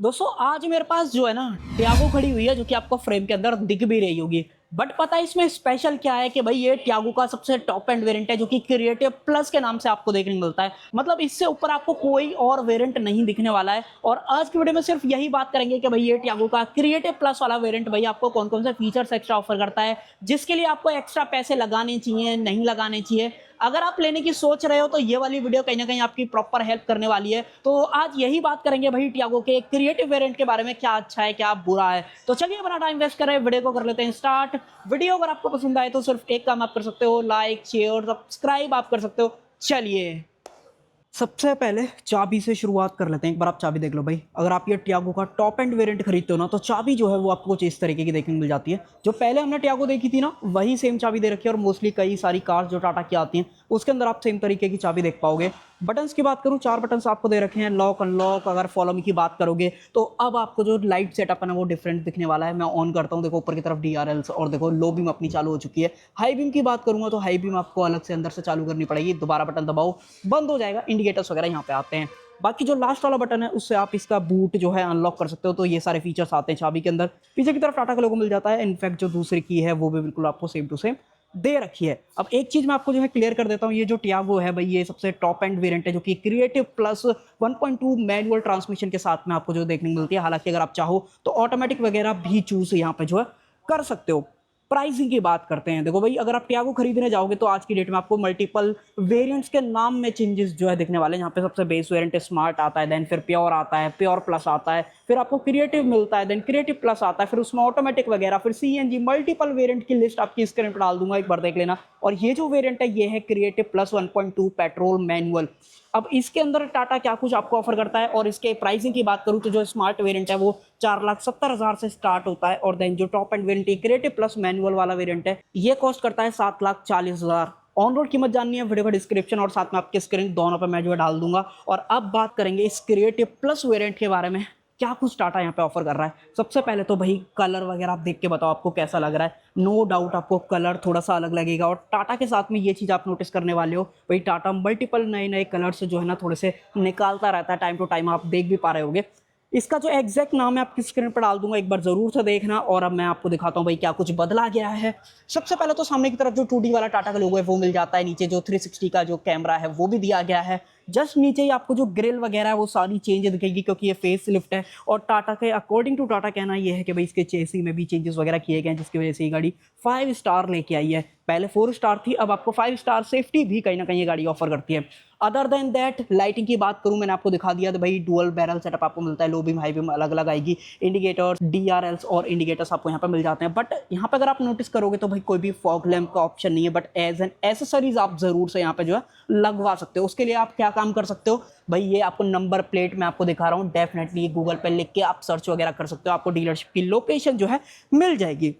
दोस्तों आज मेरे पास जो है ना टियागो खड़ी हुई है जो कि आपको फ्रेम के अंदर दिख भी रही होगी। बट पता है इसमें स्पेशल क्या है कि भाई ये टियागो का सबसे टॉप एंड वेरिएंट है जो कि क्रिएटिव प्लस के नाम से आपको देखने को मिलता है। मतलब इससे ऊपर आपको कोई और वेरिएंट नहीं दिखने वाला है। और आज की वीडियो में सिर्फ यही बात करेंगे कि भाई ये टियागो का क्रिएटिव प्लस वाला वेरिएंट भाई आपको कौन कौन से फीचर्स एक्स्ट्रा ऑफर करता है, जिसके लिए आपको एक्स्ट्रा पैसे लगाने चाहिए नहीं लगाने चाहिए। अगर आप लेने की सोच रहे हो तो ये वाली वीडियो कहीं ना कहीं आपकी प्रॉपर हेल्प करने वाली है। तो आज यही बात करेंगे भाई टियागो के क्रिएटिव वेरिएंट के बारे में, क्या अच्छा है क्या बुरा है। तो चलिए अपना टाइम वेस्ट करें, वीडियो को कर लेते हैं स्टार्ट। वीडियो अगर आपको पसंद आए तो सिर्फ एक काम आप कर सकते हो, लाइक शेयर सब्सक्राइब आप कर सकते हो। चलिए सबसे पहले चाबी से शुरुआत कर लेते हैं। एक बार आप चाबी देख लो भाई, अगर आप ये टियागो का टॉप एंड वेरिएंट खरीदते हो ना तो चाबी जो है वो आपको कुछ इस तरीके की देखने को मिल जाती है। जो पहले हमने टियागो देखी थी ना वही सेम चाबी दे रखी है। और मोस्टली कई सारी कार्स जो टाटा की आती हैं उसके अंदर आप सेम तरीके की चाबी देख पाओगे। बटन्स की बात करूं, 4 बटन्स आपको दे रखे हैं, लॉक अनलॉक। अगर फॉलो मी की बात करोगे तो अब आपको जो लाइट सेटअप है ना वो डिफरेंट दिखने वाला है। मैं ऑन करता हूं, देखो ऊपर की तरफ DRLs और देखो लो बीम अपनी चालू हो चुकी है। हाई बीम की बात करूंगा तो हाई बीम आपको अलग से अंदर से चालू करनी पड़ेगी, दोबारा बटन दबाओ बंद हो जाएगा। इंडिकेटर्स वगैरह यहाँ पे आते हैं। बाकी जो लास्ट वाला बटन है उससे आप इसका बूट जो है अनलॉक कर सकते हो। तो ये सारे फीचर्स आते हैं चाबी के अंदर। पीछे की तरफ टाटा का लोगो मिल जाता है। इनफैक्ट जो दूसरी की है वो भी बिल्कुल आपको सेम टू सेम दे रखी है। अब एक चीज मैं आपको जो है क्लियर कर देता हूँ, ये जो टियागो है भाई ये सबसे टॉप एंड वेरिएंट है जो कि क्रिएटिव प्लस 1.2 मैनुअल ट्रांसमिशन के साथ में आपको जो देखने को मिलती है। हालांकि अगर आप चाहो तो ऑटोमेटिक वगैरह भी चूज यहाँ पे जो है कर सकते हो। प्राइसिंग की बात करते हैं, देखो भाई अगर आप टियागो खरीदने जाओगे तो आज की डेट में आपको मल्टीपल वेरिएंट्स के नाम में चेंजेस जो है दिखने वाले हैं। यहाँ पे सबसे बेस वेरिएंट स्मार्ट आता है, देन फिर प्योर आता है, प्योर प्लस आता है, फिर आपको क्रिएटिव मिलता है, देन क्रिएटिव प्लस आता है, फिर उसमें ऑटोमेटिक वगैरह, फिर CNG। मल्टीपल वेरिएंट की लिस्ट आपकी स्क्रीन पर डाल दूंगा, एक बार देख लेना। और ये जो वेरिएंट है ये है क्रिएटिव प्लस 1.2 पेट्रोल मैनुअल। अब इसके अंदर टाटा क्या कुछ आपको ऑफर करता है और इसके प्राइसिंग की बात करूं तो जो स्मार्ट वेरिएंट है वो 4,70,000 से स्टार्ट होता है। और देन जो top end variant creative plus manual वाला वेरिएंट है ये कॉस्ट करता है 7,40,000। ऑन रोड कीमत जाननी है, वीडियो का डिस्क्रिप्शन और साथ में आपके स्क्रीन दोनों पर मैं जो है डाल दूंगा। और अब बात करेंगे इस क्रिएटिव प्लस वेरिएंट के बारे में, क्या कुछ टाटा यहाँ पे ऑफर कर रहा है। सबसे पहले तो भाई कलर वगैरह आप देख के बताओ आपको कैसा लग रहा है। नो डाउट आपको कलर थोड़ा सा अलग लगेगा। और टाटा के साथ में ये चीज़ आप नोटिस करने वाले हो भाई, टाटा मल्टीपल नए नए कलर्स जो है ना थोड़े से निकालता रहता है टाइम टू टाइम, आप देख भी पा रहे होगे। इसका जो एग्जैक्ट नाम है आपकी स्क्रीन पर डाल दूंगा, एक बार जरूर से देखना। और अब मैं आपको दिखाता हूँ भाई क्या कुछ बदला गया है। सबसे पहले तो सामने की तरफ जो 2D वाला टाटा का लोगो है वो मिल जाता है। नीचे जो 360 का जो कैमरा है वो भी दिया गया है। जस्ट नीचे ही आपको जो ग्रिल वगैरह है वो सारी चेंज दिखेगी क्योंकि ये फेस लिफ्ट है। और टाटा के अकॉर्डिंग टू टाटा कहना ये है कि भाई इसके चेसी में भी चेंजेस वगैरह किए गए हैं, जिसकी वजह से ये गाड़ी 5 स्टार लेके आई है। पहले 4 स्टार थी, अब आपको 5 स्टार सेफ्टी भी कहीं ना कहीं ये गाड़ी ऑफर करती है। अदर देन दैट लाइटिंग की बात करूं, मैंने आपको दिखा दिया तो भाई डुअल बैरल सेटअप आपको मिलता है। लो बीम हाई बीम अलग अलग आएगी। इंडिकेटर्स DRLs और इंडिकेटर्स आपको यहाँ पे मिल जाते हैं। बट यहाँ पे अगर आप नोटिस करोगे तो भाई कोई भी फॉग लैम्प का ऑप्शन नहीं है। बट एज एन एसेसरीज आप जरूर से यहाँ पे जो है लगवा सकते हो। उसके लिए आप क्या काम कर सकते हो भाई, ये आपको नंबर प्लेट में आपको दिखा रहा हूँ, डेफिनेटली गूगल पे लिख के आप सर्च वगैरह कर सकते हो, आपको डीलरशिप की लोकेशन जो है मिल जाएगी।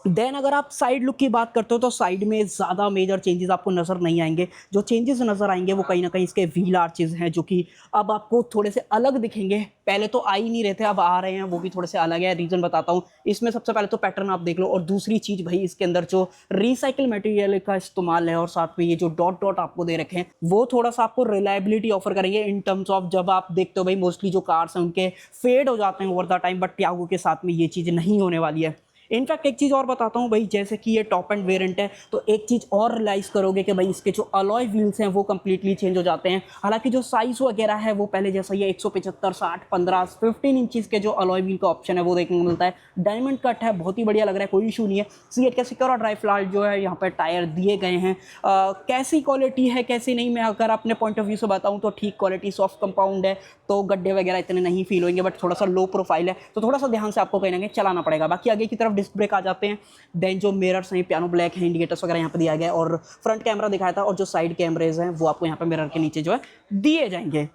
देन अगर आप साइड लुक की बात करते हो तो साइड में ज़्यादा मेजर चेंजेस आपको नज़र नहीं आएंगे। जो चेंजेस नज़र आएंगे वो कहीं ना कहीं इसके व्हील आर्चेज हैं जो कि अब आपको थोड़े से अलग दिखेंगे। पहले तो आ ही नहीं रहे थे, अब आ रहे हैं, वो भी थोड़े से अलग है। रीज़न बताता हूँ, इसमें सबसे पहले तो पैटर्न आप देख लो। और दूसरी चीज़ भाई इसके अंदर जो रिसाइकिल मटेरियल का इस्तेमाल है और साथ में ये जो डॉट डॉट आपको दे रखे हैं वो थोड़ा सा आपको रिलायबिलिटी ऑफर करेंगे इन टर्म्स ऑफ जब आप देखते हो भाई मोस्टली जो कार्स हैं उनके फेड हो जाते हैं over the time. But Tiago के साथ में ये चीज़ नहीं होने वाली है। इनफैक्ट एक चीज़ और बताता हूँ भाई, जैसे कि ये टॉप एंड वेरिएंट है तो एक चीज़ और रियलाइज करोगे कि भाई इसके जो अलॉय व्हील्स हैं वो कंप्लीटली चेंज हो जाते हैं। हालांकि जो साइज वगैरह है वो पहले जैसा ही है, 175 60 15 15 इंचेस के जो अलॉय व्हील का ऑप्शन है वो देखने को मिलता है। डायमंड कट है, बहुत ही बढ़िया लग रहा है, कोई इशू नहीं है। सीएट के सिक्योर और ड्राई फ्लाट जो है यहाँ पर टायर दिए गए हैं। कैसी क्वालिटी है कैसी नहीं, मैं अगर अपने पॉइंट ऑफ व्यू से बताऊँ तो ठीक क्वालिटी, सॉफ्ट कंपाउंड है तो गड्ढे वगैरह इतने नहीं फील होंगे। बट थोड़ा सा लो प्रोफाइल है तो थोड़ा सा ध्यान से आपको कहीं ना कहीं चलाना पड़ेगा। बाकी आगे की तरफ डिस्क ब्रेक आ जाते हैं। देन जो मिरर्स हैं पियानो ब्लैक है, इंडिकेटर्स वगैरह यहाँ पे दिया गया है और फ्रंट कैमरा दिखाया था। और जो साइड कैमरेज हैं वो आपको यहाँ पे मिरर के नीचे जो है दिए जाएंगे।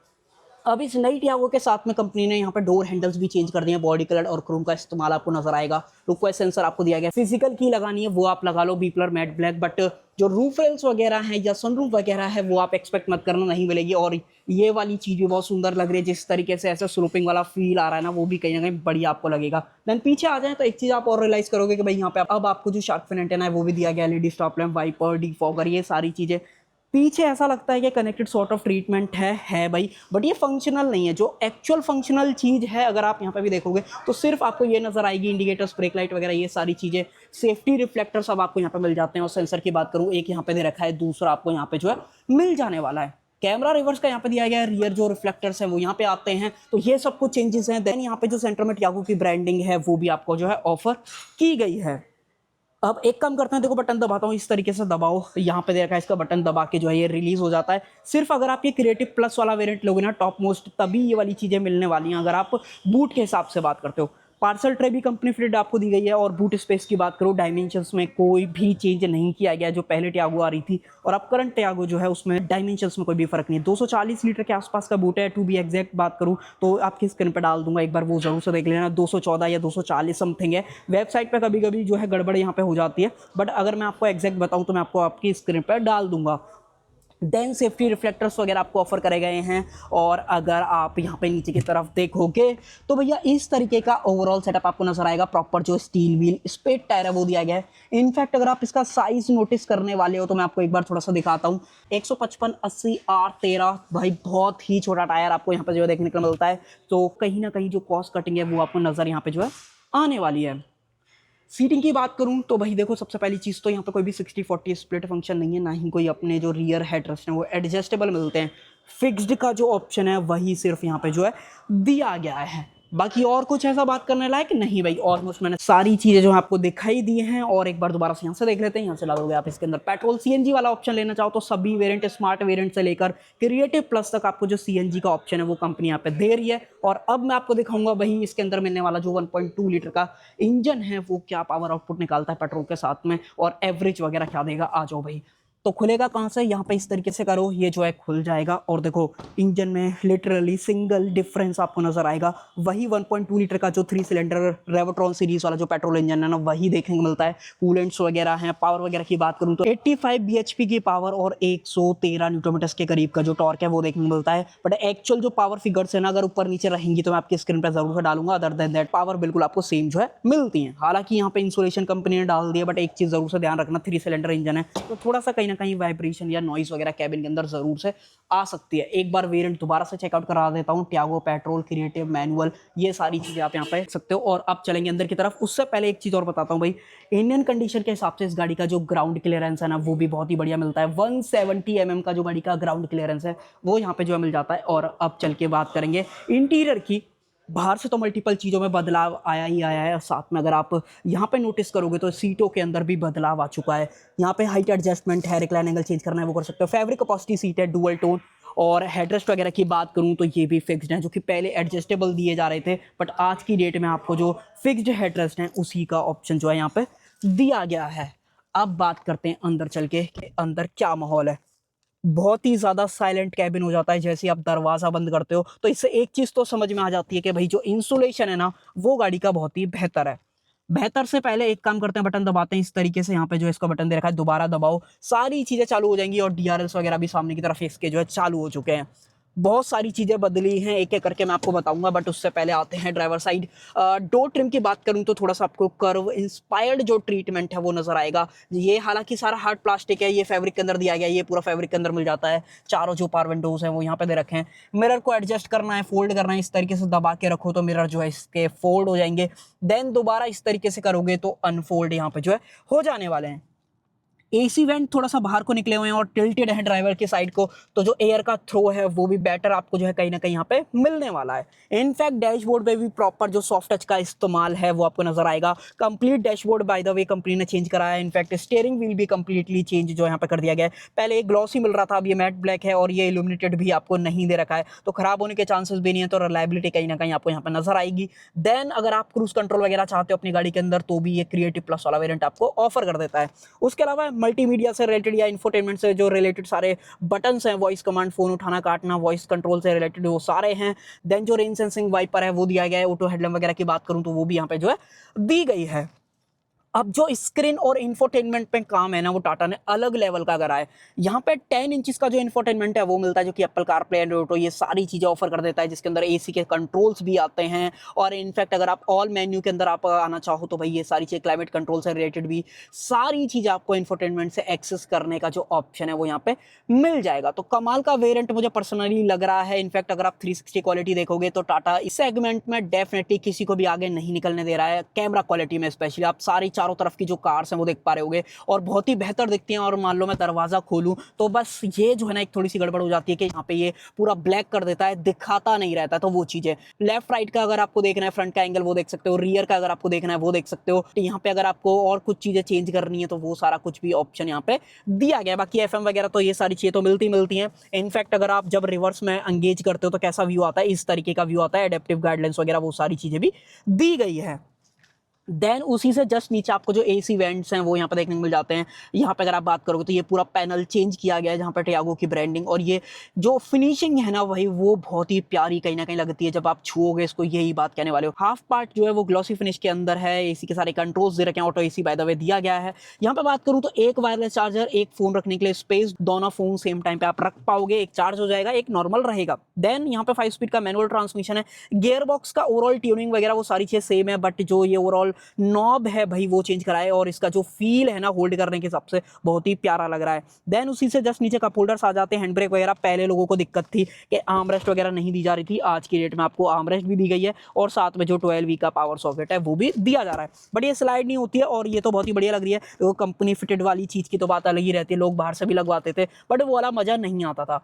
अब इस नई टियागो के साथ में कंपनी ने यहाँ पे डोर हैंडल्स भी चेंज कर दिए हैं। बॉडी कलर और क्रोम का इस्तेमाल आपको नजर आएगा। रुक सेंसर आपको दिया गया, फिजिकल की लगानी है वो आप लगा लो, बीपलर मैट ब्लैक। बट जो रूफ रेल्स वगैरह हैं या सनरूफ वगैरह है वो आप एक्सपेक्ट मत करना, नहीं मिलेगी। और ये वाली चीज़ भी बहुत सुंदर लग रही है, जिस तरीके से ऐसा स्लोपिंग वाला फील आ रहा है ना वो भी कहीं ना कहीं बढ़िया आपको लगेगा। देन पीछे आ जाए तो एक चीज़ आप और रियलाइज करोगे कि भाई यहाँ पे अब आपको जो शार्क फिन एंटेना है वो भी दिया गया, LED stop lamp, wiper, defogger, ये सारी चीज़ें। पीछे ऐसा लगता है कि कनेक्टेड सॉर्ट ऑफ ट्रीटमेंट है भाई, बट ये फंक्शनल नहीं है। जो एक्चुअल फंक्शनल चीज़ है अगर आप यहाँ पे भी देखोगे तो सिर्फ आपको ये नजर आएगी, इंडिकेटर्स, ब्रेक लाइट वगैरह ये सारी चीज़ें, सेफ्टी रिफ्लेक्टर सब आपको यहाँ पे मिल जाते हैं। और सेंसर की बात करूँ, एक यहाँ पे दे रखा है, दूसरा आपको यहाँ पे जो है मिल जाने वाला है। कैमरा रिवर्स का यहाँ पे दिया गया है, रियर जो रिफ्लेक्टर्स हैं वो यहाँ पे आते हैं, तो ये सब कुछ चेंजेस हैं। देन यहाँ पे जो सेंटर में टियागो की ब्रांडिंग है वो भी आपको जो है ऑफर की गई है। अब एक काम करते हैं, देखो बटन दबाता हूँ, इस तरीके से दबाओ, यहाँ पे देखा है इसका बटन दबा के जो है ये रिलीज हो जाता है। सिर्फ अगर आप ये क्रिएटिव प्लस वाला वेरिएंट लोगे ना टॉप मोस्ट, तभी ये वाली चीज़ें मिलने वाली हैं अगर आप बूट के हिसाब से बात करते हो। पार्सल ट्रे भी कंपनी फिटेड आपको दी गई है। और बूट स्पेस की बात करूँ, डायमेंशंस में कोई भी चेंज नहीं किया गया, जो पहले टियागो आ रही थी और अब करंट टियागो जो है उसमें डायमेंशंस में कोई भी फर्क नहीं है। 240 लीटर के आसपास का बूट है, टू बी एग्जैक्ट बात करूँ तो आपकी स्क्रीन पर डाल दूंगा, एक बार वो जरूर से देख लेना। 214 या 240 समथिंग है। वेबसाइट पर कभी कभी जो है गड़बड़ यहाँ पे हो जाती है, बट अगर मैं आपको एग्जैक्ट बताऊँ तो मैं आपको आपकी स्क्रीन पर डाल दूंगा। देन सेफ्टी रिफ्लेक्टर्स वगैरह आपको ऑफर करे गए हैं। और अगर आप यहाँ पे नीचे की तरफ देखोगे तो भैया इस तरीके का ओवरऑल सेटअप आपको नजर आएगा। प्रॉपर जो स्टील व्हील स्पेड टायर है वो दिया गया है। इनफैक्ट अगर आप इसका साइज नोटिस करने वाले हो तो मैं आपको एक बार थोड़ा सा दिखाता हूँ। 155/80R13 भाई, बहुत ही छोटा टायर आपको यहाँ पे जो देखने को मिलता है। तो कहीं ना कहीं जो कॉस्ट कटिंग है वो आपको नजर यहाँ पे जो है आने वाली है। सीटिंग की बात करूं तो भाई देखो, सबसे पहली चीज़ तो यहाँ पे कोई भी 60-40 स्प्लिट फंक्शन नहीं है, ना ही कोई अपने जो रियर हेडरेस्ट हैं वो एडजस्टेबल मिलते हैं। फिक्स्ड का जो ऑप्शन है वही सिर्फ यहाँ पे जो है दिया गया है। बाकी और कुछ ऐसा बात करने लायक नहीं भाई, ऑलमोस्ट मैंने सारी चीज़ें जो आपको दिखाई दी हैं। और एक बार दोबारा से यहाँ से देख लेते हैं। यहाँ से लागोगे आप इसके अंदर पेट्रोल सीएनजी वाला ऑप्शन लेना चाहो तो सभी वेरिएंट, स्मार्ट वेरिएंट से लेकर क्रिएटिव प्लस तक आपको जो सीएनजी का ऑप्शन है वो कंपनी यहाँ पे दे रही है। और अब मैं आपको दिखाऊंगा वही इसके अंदर मिलने वाला जो 1.2 लीटर का इंजन है वो क्या पावर आउटपुट निकालता है पेट्रोल के साथ में, और एवरेज वगैरह क्या देगा। आ जाओ भाई। तो खुलेगा कहाँ से, यहाँ पे इस तरीके से करो, ये जो है खुल जाएगा। और देखो इंजन में लिटरली सिंगल डिफरेंस आपको नजर आएगा। वही 1.2 लीटर का जो 3 सिलेंडर रेवोट्रॉन सीरीज वाला जो पेट्रोल इंजन है ना, वही देखने को मिलता है। कूलेंट्स वगैरह हैं। पावर वगैरह की बात करूँ तो 85 bhp की पावर और 113 न्यूटन के करीब का जो टॉर्क है वो देखने को मिलता है। बट एक्चुअल जो पावर फिगर्स है ना, अगर ऊपर नीचे रहेंगी तो मैं आपकी स्क्रीन पर जरूर डालूंगा। अदर देन दैट पावर बिल्कुल आपको सेम जो है मिलती है। हालांकि यहाँ पे इंसुलेशन कंपनी ने डाल दिया, बट एक चीज जरूर से ध्यान रखना, 3 सिलेंडर इंजन है तो थोड़ा सा कहीं ना कहीं वाइब्रेशन या नॉइज वगैरह कैबिन के अंदर जरूर से आ सकती है। एक बार वेरिएंट दोबारा से चेकआउट करा देता हूँ, टियागो पेट्रोल, क्रिएटिव, मैनुअल, ये सारी चीजें आप यहाँ पे देख सकते हो। और अब चलेंगे अंदर की तरफ। उससे पहले एक चीज और बताता हूँ भाई, इंडियन कंडीशन के हिसाब से इस गाड़ी का जो ग्राउंड क्लियरेंस है ना वो भी बहुत ही बढ़िया मिलता है। 170 mm का जो गाड़ी का ग्राउंड क्लियरेंस है वो यहाँ पे जो है मिल जाता है। और अब चल के बात करेंगे इंटीरियर की। बाहर से तो मल्टीपल चीज़ों में बदलाव आया ही आया है, और साथ में अगर आप यहाँ पे नोटिस करोगे तो सीटों के अंदर भी बदलाव आ चुका है। यहाँ पे हाइट एडजस्टमेंट है, रिक्लाइन एंगल चेंज करना है वो कर सकते हो। फैब्रिक कैपेसिटी सीट है, डुअल टोन। और हेडरेस्ट वगैरह की बात करूँ तो ये भी फिक्स्ड है, जो कि पहले एडजस्टेबल दिए जा रहे थे, बट आज की डेट में आपको जो फिक्स्ड हेडरेस्ट है उसी का ऑप्शन जो है यहाँ पे दिया गया है। अब बात करते हैं अंदर चल के कि अंदर क्या माहौल है। बहुत ही ज़्यादा साइलेंट कैबिन हो जाता है। जैसे आप दरवाज़ा बंद करते हो तो इससे एक चीज़ तो समझ में आ जाती है कि भाई जो इंसुलेशन है ना वो गाड़ी का बहुत ही बेहतर है। बेहतर से पहले एक काम करते हैं, बटन दबाते हैं इस तरीके से। यहाँ पे जो इसका बटन दे रखा है, दोबारा दबाओ, सारी चीज़ें चालू हो जाएंगी। और डीआरएल्स वगैरह भी सामने की तरफ इसके जो है चालू हो चुके हैं। बहुत सारी चीज़ें बदली हैं, एक एक करके मैं आपको बताऊंगा, बट उससे पहले आते हैं ड्राइवर साइड। डोर ट्रिम की बात करूं तो थोड़ा सा आपको कर्व इंस्पायर्ड जो ट्रीटमेंट है वो नजर आएगा। ये हालांकि सारा हार्ड प्लास्टिक है, ये फैब्रिक के अंदर दिया गया है, ये पूरा फैब्रिक के अंदर मिल जाता है। चारों जो पावर विंडोज हैं वो यहाँ पे दे रखे हैं। मिरर को एडजस्ट करना है, फोल्ड करना है, इस तरीके से दबा के रखो तो मिरर जो है इसके फोल्ड हो जाएंगे। देन दोबारा इस तरीके से करोगे तो अनफोल्ड यहाँ पे जो है हो जाने वाले हैं। एसी वेंट थोड़ा सा बाहर को निकले हुए हैं और टिल्टेड है ड्राइवर की साइड को, तो जो एयर का थ्रो है वो भी बेटर आपको जो है कहीं ना कहीं यहाँ पे मिलने वाला है। इनफैक्ट डैशबोर्ड पे भी प्रॉपर जो सॉफ्ट टच का इस्तेमाल है वो आपको नजर आएगा। Complete dashboard by the way company ने चेंज कराया है। इनफैक्ट स्टीयरिंग व्हील भी कंप्लीटली चेंज जो यहाँ पे कर दिया गया है। पहले एक ग्लॉसी मिल रहा था, अब ये मैट ब्लैक है, और ये इल्यूमिनेटेड भी आपको नहीं दे रखा है, तो खराब होने के चांसेस भी नहीं है। तो रिलायबिलिटी कहीं ना कहीं आपको यहाँ पे नजर आएगी। देन अगर आप क्रूज कंट्रोल वगैरह चाहते हो अपनी गाड़ी के अंदर तो भी ये क्रिएटिव प्लस वाला वेरिएंट आपको ऑफर कर देता है। उसके अलावा मल्टीमीडिया से रिलेटेड या इंफोटेनमेंट से जो रिलेटेड सारे बटन्स हैं, वॉइस कमांड, फोन उठाना काटना, वॉइस कंट्रोल से रिलेटेड वो सारे हैं। देन जो रेन सेंसिंग वाइपर है वो दिया गया है। ऑटो हेडलैम्प वगैरह की बात करूं तो वो भी यहाँ पे जो है दी गई है। अब जो स्क्रीन और इंफोटेनमेंट पे काम है ना, वो टाटा ने अलग लेवल का करा है। यहाँ पे 10 इंचेस का जो इंफोटेनमेंट है वो मिलता है, जो कि एप्पल कारप्ले, एंड्रॉइड ऑटो, ये सारी चीज़ें ऑफर कर देता है, जिसके अंदर एसी के कंट्रोल्स भी आते हैं। और इनफैक्ट अगर आप ऑल मेन्यू के अंदर आप आना चाहो तो भाई ये सारी चीज़ें, क्लाइमेट कंट्रोल से रिलेटेड भी सारी चीज़ें आपको इंफोटेनमेंट से एक्सेस करने का जो ऑप्शन है वो यहाँ पे मिल जाएगा। तो कमाल का वेरिएंट मुझे पर्सनली लग रहा है। इनफैक्ट अगर आप 360 क्वालिटी देखोगे तो टाटा इस सेगमेंट में डेफिनेटली किसी को भी आगे नहीं निकलने दे रहा है। कैमरा क्वालिटी में स्पेशली आप सारी चारों तरफ की जो कार्स हैं वो देख पा रहे होगे और बहुत ही बेहतर दिखती हैं। और मान लो मैं दरवाजा खोलूं तो बस ये जो है ना, एक थोड़ी सी गड़बड़ हो जाती है कि यहाँ पे ये पूरा ब्लैक कर देता है, दिखाता नहीं रहता। तो वो चीज़ है। लेफ्ट राइट का अगर आपको देखना है, फ्रंट का एंगल वो देख सकते हो, रियर का अगर आपको देखना है वो देख सकते हो। तो यहाँ पे अगर आपको और कुछ चीज़ें चेंज करनी है तो वो सारा कुछ भी ऑप्शन यहाँ पे दिया गया है। बाकी FM वगैरह तो ये सारी चीज़ें तो मिलती हैं। इनफैक्ट अगर आप जब रिवर्स में एंगेज करते हो तो कैसा व्यू आता है, इस तरीके का व्यू आता है। एडेप्टिव गाइडलाइंस वगैरह वो सारी चीज़ें भी दी गई है। देन उसी से जस्ट नीचे आपको जो AC वेंट्स हैं वो यहाँ पे देखने को मिल जाते हैं। यहाँ पे अगर आप बात करोगे तो ये पूरा पैनल चेंज किया गया है, जहाँ पे टियागो की ब्रांडिंग और ये जो फिनिशिंग है ना भाई, वो बहुत ही प्यारी कहीं ना कहीं लगती है जब आप छुओगे इसको, यही बात कहने वाले हो। हाफ पार्ट जो है वो ग्लॉसी फिनिश के अंदर है। AC के सारे कंट्रोल्स दे रखे हैं, auto AC by the way दिया गया है। यहाँ पे बात करूँ तो एक वायरलेस चार्जर, एक फोन रखने के लिए स्पेस, दोनों फोन सेम टाइम पे आप रख पाओगे। एक चार्ज हो जाएगा, एक नॉर्मल रहेगा। देन यहाँ पे 5 स्पीड का मैनुअल ट्रांसमिशन है। गियर बॉक्स का ओवरऑल ट्यूनिंग वगैरह वो सारी चीजें सेम है, बट जो ये ओवरऑल नॉब है भाई वो चेंज करा है और इसका जो फील है ना होल्ड करने के हिसाब से बहुत ही प्यारा लग रहा है। देन उसी से जस्ट नीचे कप होल्डर्स आ जाते हैं। हैंड ब्रेक वगैरह पहले लोगों को दिक्कत थी कि आर्मरेस्ट वगैरह नहीं दी जा रही थी, आज की डेट में आपको आर्मरेस्ट भी दी गई है और साथ में जो 12V का पावर सॉकेट है वो भी दिया जा रहा है। बट ये स्लाइड नहीं होती है और ये तो बहुत ही बढ़िया लग रही है। तो कंपनी फिटेड वाली चीज़ की तो बात अलग ही रहती है, लोग बाहर से भी लगवाते थे बट वो वाला मजा नहीं आता था।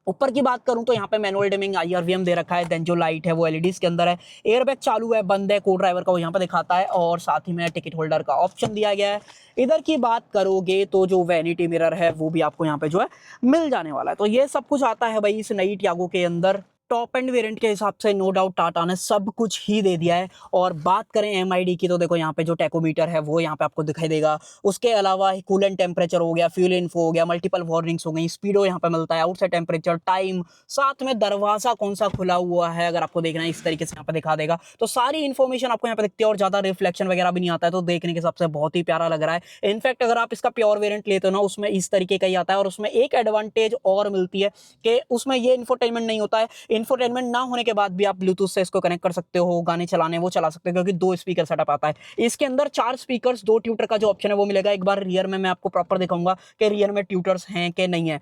ऊपर की बात करूं तो यहाँ पे मैनुअल डिमिंग IRVM दे रखा है। देन जो लाइट है वो LEDs के अंदर है। एयरबैग चालू है, बंद है, को ड्राइवर का वो यहाँ पे दिखाता है और साथ ही में टिकट होल्डर का ऑप्शन दिया गया है। इधर की बात करोगे तो जो वैनिटी मिरर है वो भी आपको यहाँ पे जो है मिल जाने वाला है। तो ये सब कुछ आता है भाई इस नई टियागो के अंदर। टॉप एंड वेरिएंट के हिसाब से नो डाउट टाटा ने सब कुछ ही दे दिया है। और बात करें MID की तो देखो यहाँ पे जो टैकोमीटर है वो यहाँ पे आपको दिखाई देगा। उसके अलावा कूलेंट टेम्परेचर हो गया, फ्यूल इन्फो हो गया, मल्टीपल वार्निंग्स हो गई, स्पीडो यहाँ पे मिलता है, आउटसाइड टेम्परेचर, टाइम, साथ में दरवाजा कौन सा खुला हुआ है अगर आपको देखना है इस तरीके से यहाँ पे दिखा देगा। तो सारी इन्फॉर्मेशन आपको यहाँ पे दिखती है और ज्यादा रिफ्लेक्शन वगैरह भी नहीं आता है, तो देखने के हिसाब से बहुत ही प्यारा लग रहा है। इनफैक्ट अगर आप इसका प्योर वेरिएंट लेते हो ना, उसमें इस तरीके का ही आता है और उसमें एक एडवांटेज और मिलती है कि उसमें ये इंफोटेनमेंट नहीं होता है। इंफोटेनमेंट ना होने के बाद भी आप ब्लूटूथ से इसको कनेक्ट कर सकते हो, गाने चलाने वो चला सकते हो क्योंकि 2 स्पीकर सेटअप आता है। इसके अंदर 4 स्पीकर्स, 2 ट्यूटर का जो ऑप्शन है वो मिलेगा। एक बार रियर में मैं आपको प्रॉपर दिखाऊंगा कि रियर में ट्यूटर्स हैं कि नहीं है।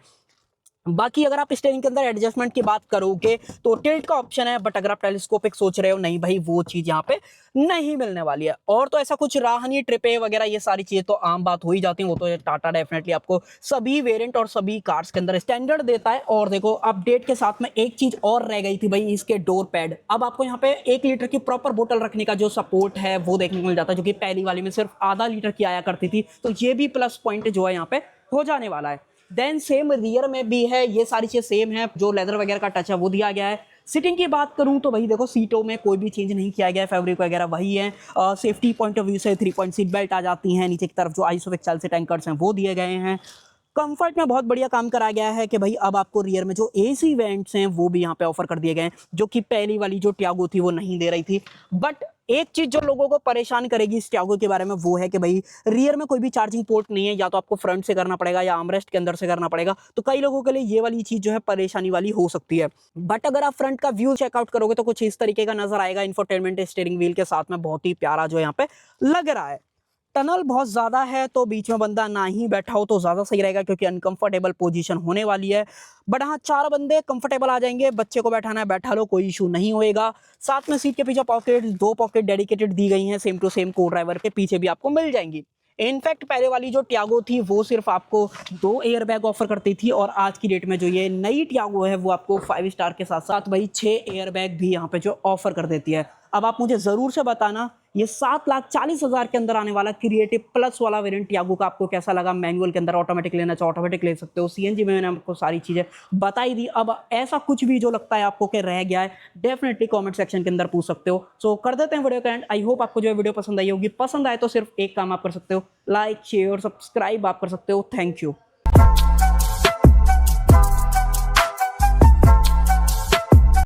बाकी अगर आप स्टीयरिंग के अंदर एडजस्टमेंट की बात करोगे तो टिल्ट का ऑप्शन है, बट अगर आप टेलीस्कोपिक सोच रहे हो, नहीं भाई वो चीज यहाँ पे नहीं मिलने वाली है। और तो ऐसा कुछ रहा नहीं, ट्रिपे वगैरह ये सारी चीजें तो आम बात हो ही जाती है। वो तो टाटा डेफिनेटली आपको सभी वेरिएंट और सभी कार्स के अंदर स्टैंडर्ड देता है। और देखो अपडेट के साथ में एक चीज और रह गई थी भाई, इसके डोर पैड। अब आपको यहाँ पे 1 लीटर की प्रॉपर बोतल रखने का जो सपोर्ट है वो देखने को मिल जाता है, जो कि पहली वाली में सिर्फ आधा लीटर की आया करती थी। तो ये भी प्लस पॉइंट जो है यहाँ पे हो जाने वाला है। देन सेम रियर में भी है, ये सारी चीजें सेम है, जो लेदर वगैरह का टच है वो दिया गया है। सीटिंग की बात करूं तो भाई देखो सीटों में कोई भी चेंज नहीं किया गया है, फैब्रिक वगैरह वही है। सेफ्टी पॉइंट ऑफ व्यू से 3 पॉइंट सीट बेल्ट आ जाती हैं। नीचे की तरफ जो आइसोफिक चल से टैंकर्स हैं वो दिए गए हैं। कंफर्ट में बहुत बढ़िया काम करा गया है कि भाई अब आपको रियर में जो AC वेंट्स हैं वो भी यहाँ पे ऑफर कर दिए गए हैं, जो कि पहली वाली जो टियागो थी वो नहीं दे रही थी। बट एक चीज जो लोगों को परेशान करेगी इस टियागो के बारे में वो है कि भाई रियर में कोई भी चार्जिंग पोर्ट नहीं है, या तो आपको फ्रंट से करना पड़ेगा या आर्मरेस्ट के अंदर से करना पड़ेगा। तो कई लोगों के लिए ये वाली चीज जो है परेशानी वाली हो सकती है। बट अगर आप फ्रंट का व्यू चेकआउट करोगे तो कुछ इस तरीके का नजर आएगा। इंफोटेनमेंट स्टीयरिंग व्हील के साथ में बहुत ही प्यारा जो यहाँ पे लग रहा है। टनल बहुत ज़्यादा है तो बीच में बंदा ना ही बैठा हो तो ज़्यादा सही रहेगा, क्योंकि अनकंफर्टेबल पोजीशन होने वाली है। बट हाँ, 4 बंदे कंफर्टेबल आ जाएंगे। बच्चे को बैठाना है बैठा लो, कोई इशू नहीं होएगा। साथ में सीट के पीछे पॉकेट, 2 पॉकेट डेडिकेटेड दी गई हैं, सेम टू सेम को ड्राइवर के पीछे भी आपको मिल जाएंगी। इनफैक्ट पहले वाली जो टियागो थी वो सिर्फ आपको 2 एयरबैग ऑफर करती थी, और आज की डेट में जो ये नई टियागो है वो आपको 5 स्टार के साथ साथ भाई 6 एयरबैग भी यहाँ पे जो ऑफर कर देती है। अब आप मुझे जरूर से बताना ये 7,40,000 के अंदर आने वाला क्रिएटिव प्लस वाला वेरिएंट टियागो का आपको कैसा लगा। मैनुअल के अंदर ऑटोमेटिक लेना चाहो ऑटोमेटिक ले सकते हो, CNG में मैंने आपको सारी चीजें बताई दी। अब ऐसा कुछ भी जो लगता है आपको कि रह गया है, डेफिनेटली कमेंट सेक्शन के अंदर पूछ सकते हो। सो कर देते हैं वीडियो का एंड। आई होप आपको जो है वीडियो पसंद आई होगी। पसंद आए तो सिर्फ एक काम आप कर सकते हो, लाइक शेयर सब्सक्राइब आप कर सकते हो। Thank you.